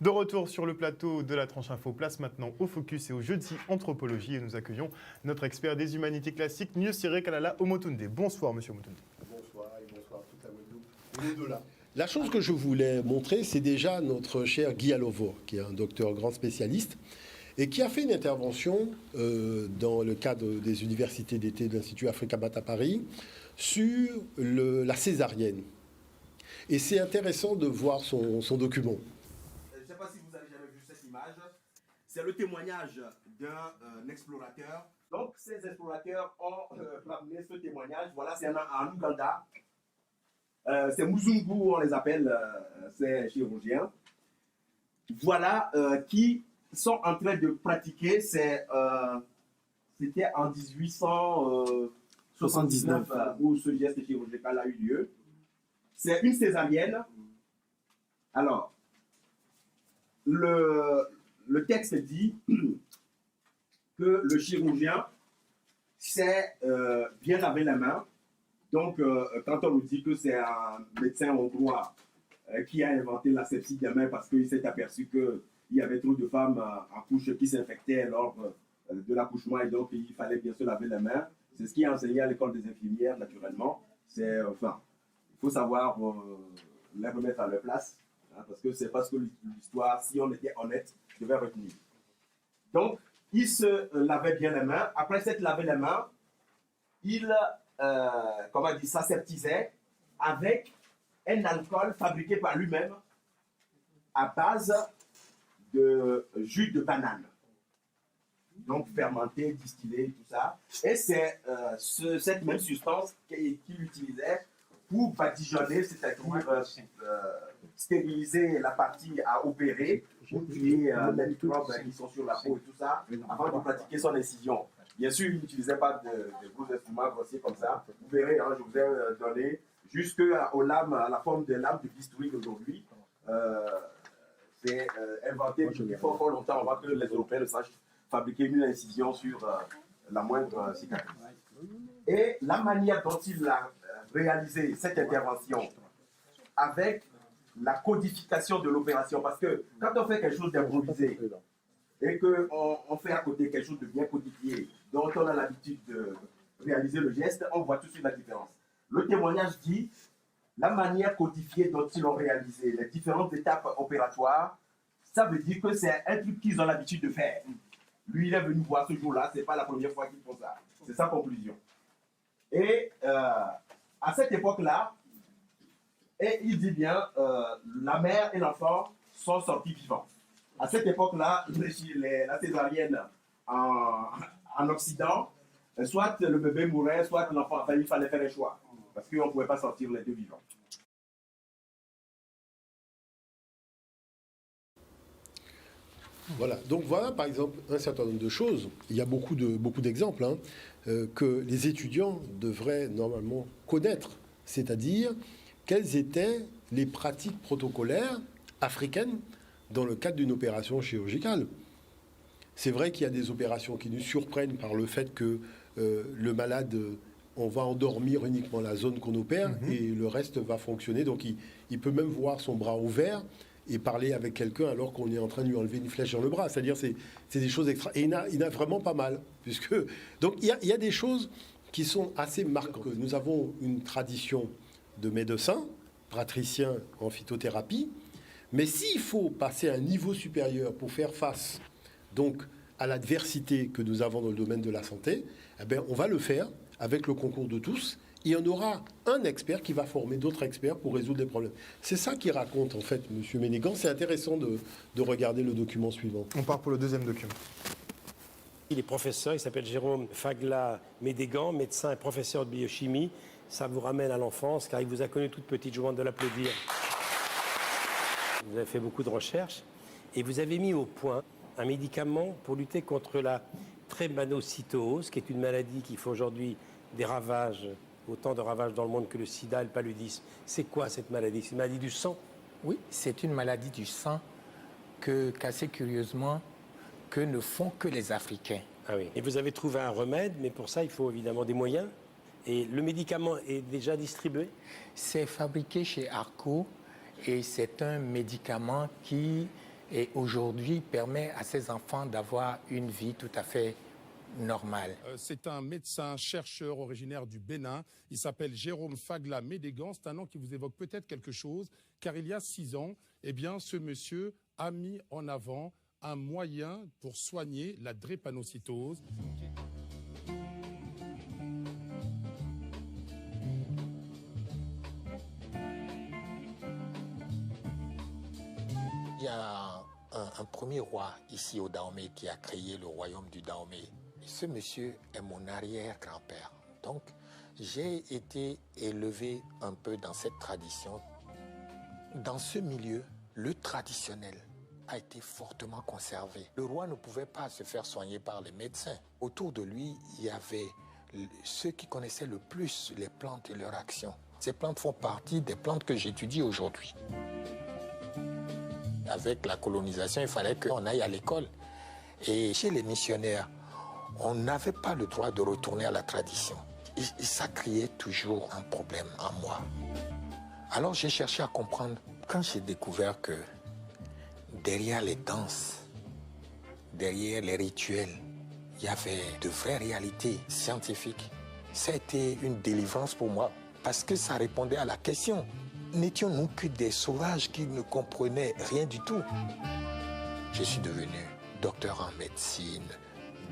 De retour sur le plateau de la tranche info, place maintenant au focus et au jeudi anthropologie et nous accueillons notre expert des humanités classiques, Nyosire Kalala Omotunde. Bonsoir monsieur Omotunde. Bonsoir et bonsoir à toute la Guadeloupe et au-delà. La chose que je voulais montrer, c'est déjà notre cher Guy Alovo, qui est un docteur grand spécialiste et qui a fait une intervention dans le cadre des universités d'été de l'Institut Africa Bat à Paris sur la césarienne. Et c'est intéressant de voir son document. Je ne sais pas si vous avez jamais vu cette image. C'est le témoignage d'un explorateur. Donc, ces explorateurs ont ramené ce témoignage. Voilà, c'est en Ouganda. C'est Muzungu, on les appelle, ces chirurgiens. Voilà, qui sont en train de pratiquer. C'était en 1879 où ce geste chirurgical a eu lieu. C'est une césarienne. Alors, le texte dit que le chirurgien sait bien laver la main. Donc, quand on nous dit que c'est un médecin hongrois qui a inventé l'asepsie des mains parce qu'il s'est aperçu qu'il y avait trop de femmes en couche qui s'infectaient lors de l'accouchement et donc il fallait bien se laver les mains. C'est ce qui est enseigné à l'école des infirmières, naturellement. Il faut savoir les remettre à leur place. Parce que c'est parce que l'histoire, si on était honnête, devait retenir. Donc, il se lavait bien les mains. Après s'être lavé les mains, il s'aseptisait avec un alcool fabriqué par lui-même à base de jus de banane. Donc, fermenté, distillé, tout ça. Et c'est cette même substance qu'il utilisait pour badigeonner, c'est-à-dire stériliser la partie à opérer, pour tuer les microbes qui sont sur la peau et tout ça, avant de pratiquer son incision. Bien sûr, il n'utilisait pas de gros instruments grossiers comme ça. Vous verrez, je vous ai donné jusqu'aux lames, à la forme des lames de bistouri d'aujourd'hui. C'est inventé depuis fort longtemps avant que les Européens ne sachent fabriquer une incision sur la moindre cicatrice. Et la manière dont il a réalisé cette intervention avec la codification de l'opération, parce que quand on fait quelque chose d'improvisé et qu'on fait à côté quelque chose de bien codifié, dont on a l'habitude de réaliser le geste, on voit tout de suite la différence. Le témoignage dit la manière codifiée dont ils ont réalisé les différentes étapes opératoires, ça veut dire que c'est un truc qu'ils ont l'habitude de faire. Lui, il est venu voir ce jour-là, ce n'est pas la première fois qu'ils font ça. C'est sa conclusion. Et à cette époque-là, et il dit bien, la mère et l'enfant sont sortis vivants. À cette époque-là, la césarienne en Occident, soit le bébé mourait, soit l'enfant, il fallait faire un choix. Parce qu'on ne pouvait pas sortir les deux vivants. Voilà, donc voilà par exemple un certain nombre de choses. Il y a beaucoup d'exemples que les étudiants devraient normalement connaître, c'est-à-dire quelles étaient les pratiques protocolaires africaines dans le cadre d'une opération chirurgicale. C'est vrai qu'il y a des opérations qui nous surprennent par le fait que le malade, on va endormir uniquement la zone qu'on opère et le reste va fonctionner. Donc il peut même voir son bras ouvert et parler avec quelqu'un alors qu'on est en train de lui enlever une flèche dans le bras. C'est-à-dire c'est des choses extra. Et il y en a vraiment pas mal. Donc il y a des choses qui sont assez marquantes. Nous avons une tradition de médecins, praticiens en phytothérapie, mais s'il faut passer à un niveau supérieur pour faire face donc à l'adversité que nous avons dans le domaine de la santé, eh bien, on va le faire avec le concours de tous. Il y en aura un expert qui va former d'autres experts pour résoudre des problèmes. C'est ça qui raconte, en fait, M. Ménégan. C'est intéressant de regarder le document suivant. On part pour le deuxième document. Il est professeur, il s'appelle Jérôme Fagla Médégan, médecin et professeur de biochimie. Ça vous ramène à l'enfance, car il vous a connu toute petite, je vous demande de l'applaudir. Vous avez fait beaucoup de recherches et vous avez mis au point un médicament pour lutter contre la trébanocytose, qui est une maladie qui fait aujourd'hui des ravages, autant de ravages dans le monde que le sida et le paludisme. C'est quoi cette maladie? C'est une maladie du sang? Oui, c'est une maladie du sang qu'assez curieusement, que ne font que les Africains. Ah oui. Et vous avez trouvé un remède, mais pour ça, il faut évidemment des moyens. Et le médicament est déjà distribué? C'est fabriqué chez Arco et c'est un médicament qui et aujourd'hui permet à ces enfants d'avoir une vie tout à fait normale. C'est un médecin chercheur originaire du Bénin. Il s'appelle Jérôme Fagla Médégan. C'est un nom qui vous évoque peut-être quelque chose, car il y a 6 ans, eh bien, ce monsieur a mis en avant un moyen pour soigner la drépanocytose. Il y a un premier roi ici au Dahomey qui a créé le royaume du Dahomey. Ce monsieur est mon arrière-grand-père. Donc, j'ai été élevé un peu dans cette tradition. Dans ce milieu, le traditionnel a été fortement conservé. Le roi ne pouvait pas se faire soigner par les médecins. Autour de lui, il y avait ceux qui connaissaient le plus les plantes et leur action. Ces plantes font partie des plantes que j'étudie aujourd'hui. Avec la colonisation, il fallait qu'on aille à l'école. Et chez les missionnaires, on n'avait pas le droit de retourner à la tradition. Et ça créait toujours un problème en moi. Alors j'ai cherché à comprendre. Quand j'ai découvert que derrière les danses, derrière les rituels, il y avait de vraies réalités scientifiques, ça a été une délivrance pour moi parce que ça répondait à la question. N'étions-nous que des sauvages qui ne comprenaient rien du tout? Je suis devenu docteur en médecine,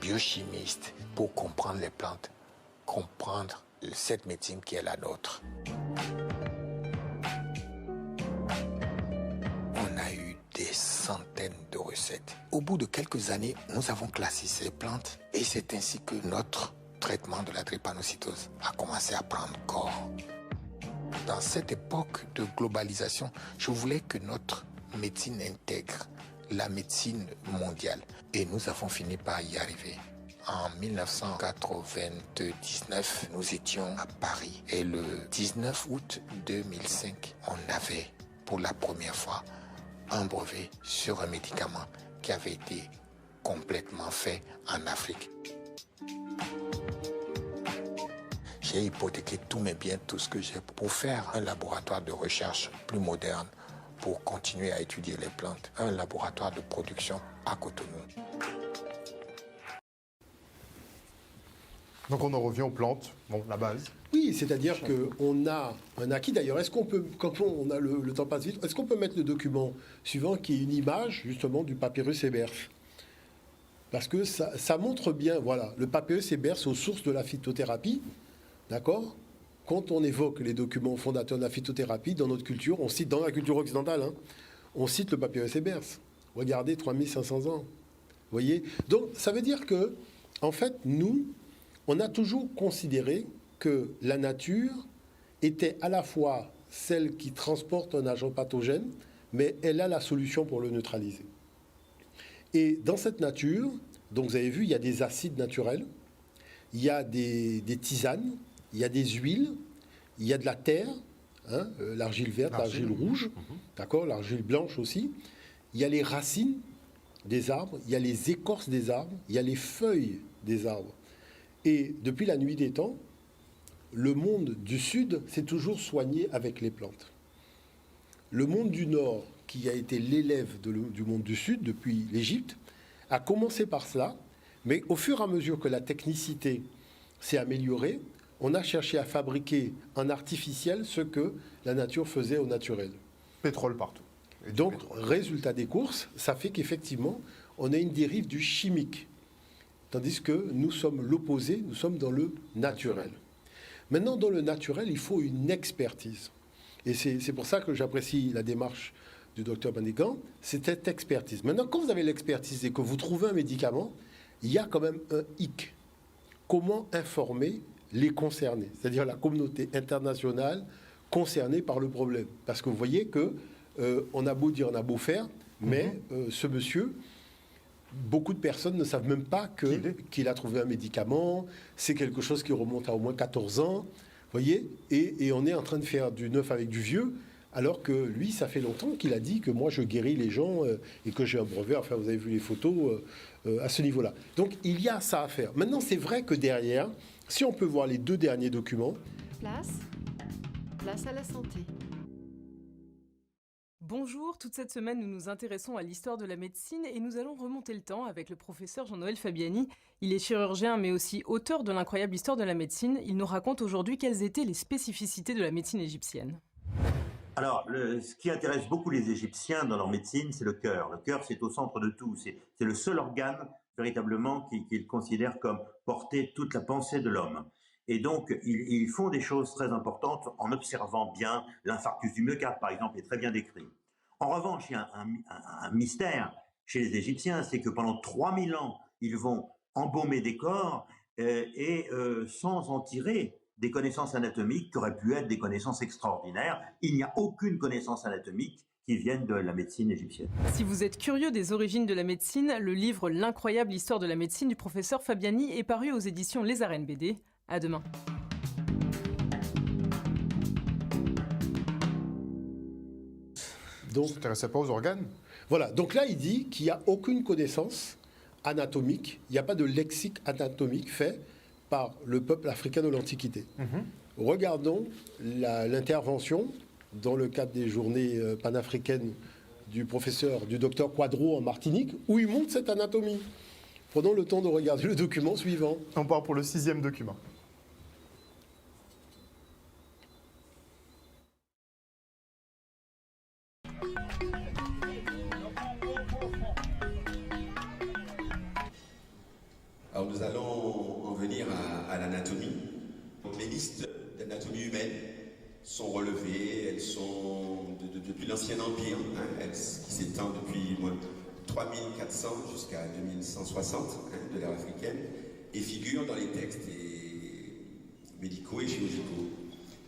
biochimiste, pour comprendre les plantes, comprendre cette médecine qui est la nôtre. On a eu des centaines de recettes. Au bout de quelques années, nous avons classé ces plantes et c'est ainsi que notre traitement de la drépanocytose a commencé à prendre corps. Dans cette époque de globalisation, je voulais que notre médecine intègre la médecine mondiale. Et nous avons fini par y arriver. En 1999, nous étions à Paris. Et le 19 août 2005, on avait pour la première fois un brevet sur un médicament qui avait été complètement fait en Afrique. J'ai hypothéqué tous mes biens, tout ce que j'ai pour faire un laboratoire de recherche plus moderne pour continuer à étudier les plantes, un laboratoire de production à Cotonou. Donc on en revient aux plantes, bon, la base. Oui, c'est-à-dire qu'on a un acquis. D'ailleurs, est-ce qu'on peut, quand on a le temps passe vite, est-ce qu'on peut mettre le document suivant qui est une image justement du papyrus Ebers? Parce que ça montre bien, voilà, le papyrus Ebers aux sources de la phytothérapie. D'accord? Quand on évoque les documents fondateurs de la phytothérapie dans notre culture, on cite, dans la culture occidentale, hein, on cite le papyrus Ebers. Regardez, 3500 ans. Vous voyez? Donc, ça veut dire que, en fait, nous, on a toujours considéré que la nature était à la fois celle qui transporte un agent pathogène, mais elle a la solution pour le neutraliser. Et dans cette nature, donc vous avez vu, il y a des acides naturels, il y a des tisanes, il y a des huiles, il y a de la terre, hein, l'argile verte, l'argile rouge, d'accord, l'argile blanche aussi. Il y a les racines des arbres, il y a les écorces des arbres, il y a les feuilles des arbres. Et depuis la nuit des temps, le monde du Sud s'est toujours soigné avec les plantes. Le monde du Nord, qui a été l'élève du monde du Sud depuis l'Égypte, a commencé par cela, mais au fur et à mesure que la technicité s'est améliorée, on a cherché à fabriquer en artificiel ce que la nature faisait au naturel. Pétrole partout. Et donc, pétrole. Résultat des courses, ça fait qu'effectivement, on a une dérive du chimique. Tandis que nous sommes l'opposé, nous sommes dans le naturel. Maintenant, dans le naturel, il faut une expertise. Et c'est pour ça que j'apprécie la démarche du docteur Médégan, c'est cette expertise. Maintenant, quand vous avez l'expertise et que vous trouvez un médicament, il y a quand même un hic. Comment informer les concernés, c'est-à-dire la communauté internationale concernée par le problème? Parce que vous voyez que on a beau dire, on a beau faire, mais ce monsieur, beaucoup de personnes ne savent même pas qu'il a trouvé un médicament. C'est quelque chose qui remonte à au moins 14 ans, voyez, et on est en train de faire du neuf avec du vieux, alors que lui, ça fait longtemps qu'il a dit que moi, je guéris les gens et que j'ai un brevet. Enfin, vous avez vu les photos à ce niveau-là. Donc, il y a ça à faire. Maintenant, c'est vrai que derrière, si on peut voir les 2 derniers documents... Place à la santé. Bonjour, toute cette semaine nous nous intéressons à l'histoire de la médecine et nous allons remonter le temps avec le professeur Jean-Noël Fabiani. Il est chirurgien mais aussi auteur de l'incroyable histoire de la médecine. Il nous raconte aujourd'hui quelles étaient les spécificités de la médecine égyptienne. Alors, ce qui intéresse beaucoup les Égyptiens dans leur médecine, c'est le cœur. Le cœur, c'est au centre de tout. C'est le seul organe véritablement qu'ils considèrent comme porter toute la pensée de l'homme. Et donc, ils font des choses très importantes en observant bien. L'infarctus du myocarde, par exemple, est très bien décrit. En revanche, il y a un mystère chez les Égyptiens, c'est que pendant 3000 ans, ils vont embaumer des corps sans en tirer des connaissances anatomiques qui auraient pu être des connaissances extraordinaires. Il n'y a aucune connaissance anatomique qui vienne de la médecine égyptienne. Si vous êtes curieux des origines de la médecine, le livre L'incroyable histoire de la médecine du professeur Fabiani est paru aux éditions Les Arènes BD. À demain. Donc, ne s'intéressait pas aux organes. Voilà, donc là il dit qu'il n'y a aucune connaissance anatomique, il n'y a pas de lexique anatomique fait par le peuple africain de l'Antiquité. Regardons l'intervention dans le cadre des journées panafricaines du docteur Quadro en Martinique, où il montre cette anatomie. Prenons le temps de regarder le document suivant. On part pour le 6e document. Alors nous allons en venir à l'anatomie. Les listes d'anatomie humaine sont relevées, elles sont depuis l'Ancien Empire, qui s'étend depuis 3400 jusqu'à 2160 de l'ère africaine, et figurent dans les textes médicaux et chirurgicaux.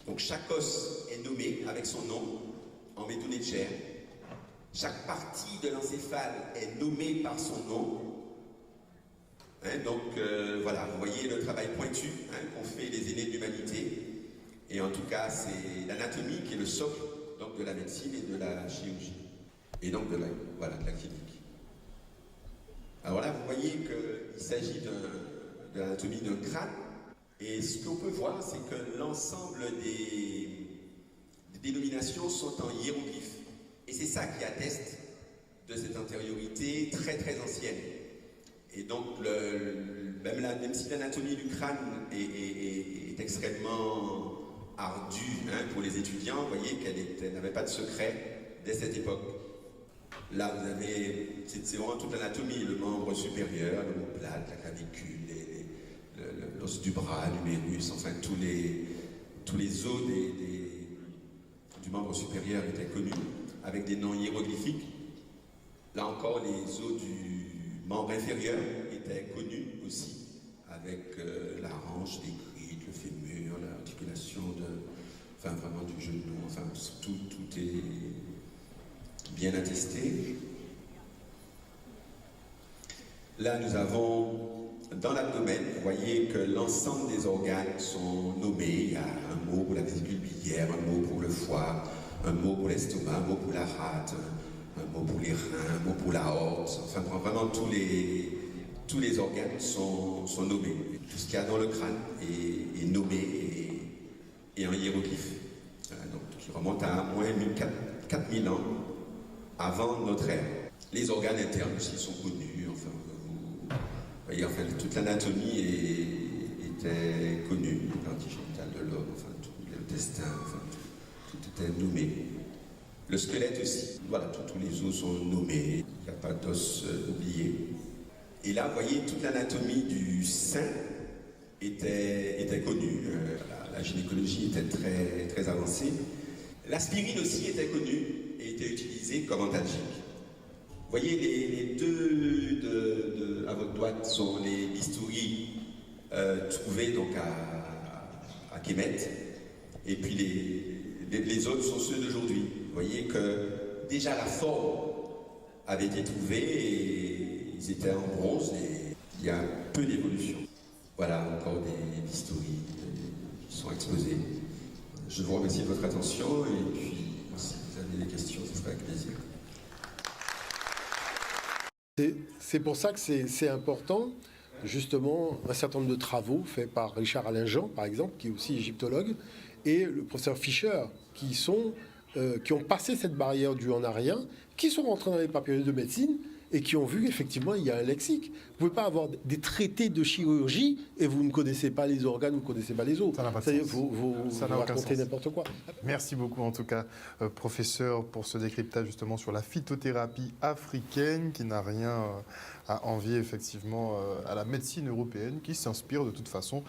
Donc chaque os est nommé avec son nom en médonnées de chair. Chaque partie de l'encéphale est nommée par son nom. Voilà, vous voyez le travail pointu qu'ont fait les aînés de l'humanité. Et en tout cas, c'est l'anatomie qui est le socle donc, de la médecine et de la chirurgie. Et donc de la clinique. Alors là, vous voyez qu'il s'agit de l'anatomie d'un crâne. Et ce qu'on peut voir, c'est que l'ensemble des dénominations sont en hiéroglyphes. Et c'est ça qui atteste de cette antériorité très très ancienne. Et donc, même si l'anatomie du crâne est extrêmement ardue pour les étudiants, vous voyez qu'elle n'avait pas de secret dès cette époque. Là, vous avez, c'est vraiment toute l'anatomie, le membre supérieur, l'omoplate, la clavicule, l'os du bras, l'humérus, enfin tous les os du membre supérieur étaient connus, avec des noms hiéroglyphique. Là encore, les os du membre inférieur étaient connus aussi, avec la hanche, les crides, le fémur, l'articulation vraiment du genou, enfin tout est bien attesté. Là, nous avons dans l'abdomen, vous voyez que l'ensemble des organes sont nommés. Il y a un mot pour la vésicule biliaire, un mot pour le foie, un mot pour l'estomac, un mot pour la rate, un mot pour les reins, un mot pour la horte. Enfin, vraiment, tous les organes sont nommés. Tout ce qu'il y a dans le crâne est nommé et en hiéroglyphe. Donc, qui remonte à moins 4000 ans avant notre ère. Les organes internes aussi sont connus. Vous voyez, toute l'anatomie était connue. Les parties génitales de l'homme, l'intestin, tout était nommé. Le squelette aussi, voilà, tous les os sont nommés, il n'y a pas d'os oublié. Et là, vous voyez, toute l'anatomie du sein était connue. La gynécologie était très, très avancée. L'aspirine aussi était connue et était utilisée comme antalgique. Vous voyez, les deux à votre droite sont les bistouris trouvés donc à Kemet. Et puis les autres sont ceux d'aujourd'hui. Vous voyez que déjà la forme avait été trouvée et ils étaient en bronze et il y a peu d'évolution. Voilà encore des bistouris qui sont exposés. Je vous remercie de votre attention et puis si vous avez des questions, ce sera avec plaisir. C'est pour ça que c'est important, justement, un certain nombre de travaux faits par Richard Alain Jean, par exemple, qui est aussi égyptologue, et le professeur Fischer, qui sont qui ont passé cette barrière du on n'a rien, qui sont rentrés dans les papillons de médecine et qui ont vu qu'effectivement, il y a un lexique. Vous ne pouvez pas avoir des traités de chirurgie et vous ne connaissez pas les organes, vous ne connaissez pas les os. Ça n'a pas de C'est-à-dire, sens. vous Ça n'a aucun racontez sens. n'importe quoi. Merci beaucoup en tout cas, professeur, pour ce décryptage justement sur la phytothérapie africaine qui n'a rien à envier effectivement à la médecine européenne qui s'inspire de toute façon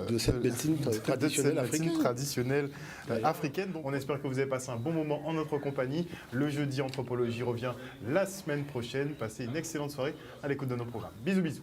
De cette médecine traditionnelle africaine. Donc, on espère que vous avez passé un bon moment en notre compagnie. Le jeudi anthropologie revient la semaine prochaine. Passez une excellente soirée à l'écoute de nos programmes. Bisous bisous.